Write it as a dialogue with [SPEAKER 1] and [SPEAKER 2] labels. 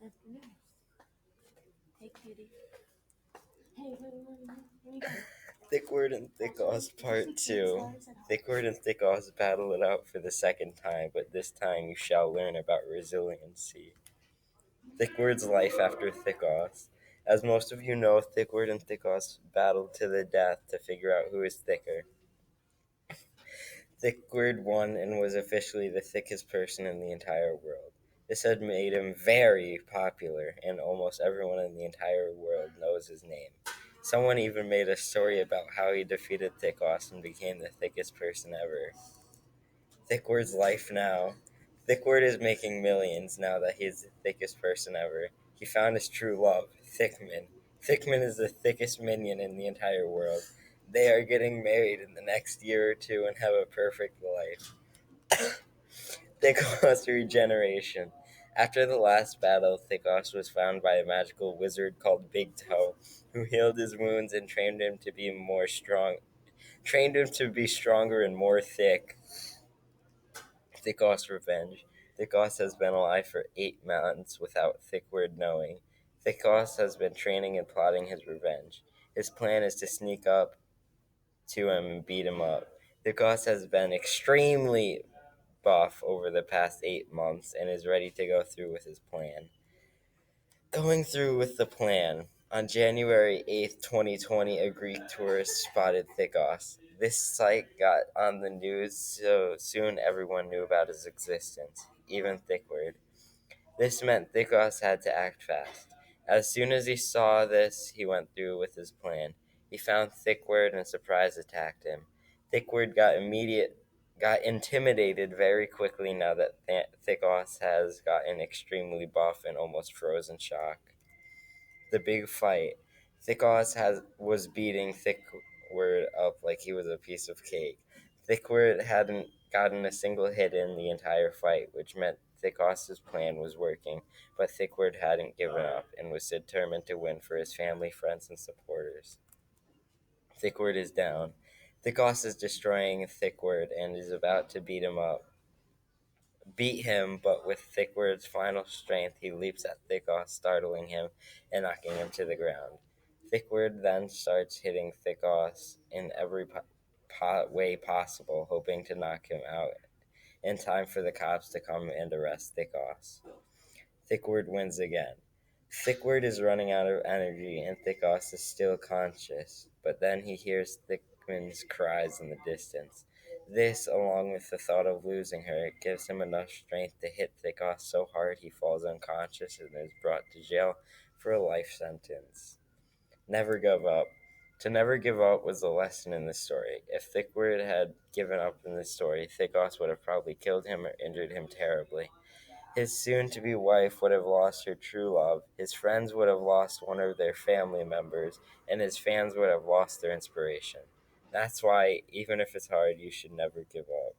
[SPEAKER 1] Afternoon. Hey, cutie. Hey, where you going?
[SPEAKER 2] Thiccward and Thiccos Part 2. Thiccward and Thiccos battle it out for the second time, but this time you shall learn about resiliency. Thiccward's life after Thiccos. As most of you know, Thiccward and Thiccos battled to the death to figure out who is thicker. Thiccward won and was officially the thickest person in the entire world. This had made him very popular, and almost everyone in the entire world knows his name. Someone even made a story about how he defeated Thiccos and became the thickest person ever. Thiccward's life now. Thiccward is making millions now that he's the thickest person ever. He found his true love, Thickman. Thickman is the thickest minion in the entire world. They are getting married in the next year or two and have a perfect life. Thiccos regeneration. After the last battle, Thiccos was found by a magical wizard called Big Toe, who healed his wounds and trained him to be stronger and more thick. Thiccos revenge. Thiccos has been alive for 8 months without Thiccward knowing. Thiccos has been training and plotting his revenge. His plan is to sneak up to him and beat him up. Thiccos has been extremely buff over the past 8 months and is ready to go through with his plan. Going through with the plan. On January 8th, 2020, a Greek tourist spotted Thiccos. This sight got on the news so soon everyone knew about his existence, even Thiccward. This meant Thiccos had to act fast. As soon as he saw this, he went through with his plan. He found Thiccward and surprise attacked him. Thiccward got intimidated very quickly now that Thiccos has gotten extremely buff and almost frozen shock. The big fight. Was beating Thiccward up like he was a piece of cake. Thiccward hadn't gotten a single hit in the entire fight, which meant Thiccos's plan was working, but Thiccward hadn't given up and was determined to win for his family, friends, and supporters. Thiccward is down. Thiccos is destroying Thiccward and is about to beat him, but with Thiccward's final strength, he leaps at Thiccos, startling him and knocking him to the ground. Thiccward then starts hitting Thiccos in every way possible, hoping to knock him out in time for the cops to come and arrest Thiccos. Thiccward wins again. Thiccward is running out of energy, and Thiccos is still conscious, but then he hears Thickman's cries in the distance. This, along with the thought of losing her, gives him enough strength to hit Thiccos so hard he falls unconscious and is brought to jail for a life sentence. Never give up. To never give up was the lesson in this story. If Thiccward had given up in this story, Thiccos would have probably killed him or injured him terribly. His soon-to-be wife would have lost her true love, his friends would have lost one of their family members, and his fans would have lost their inspiration. That's why, even if it's hard, you should never give up.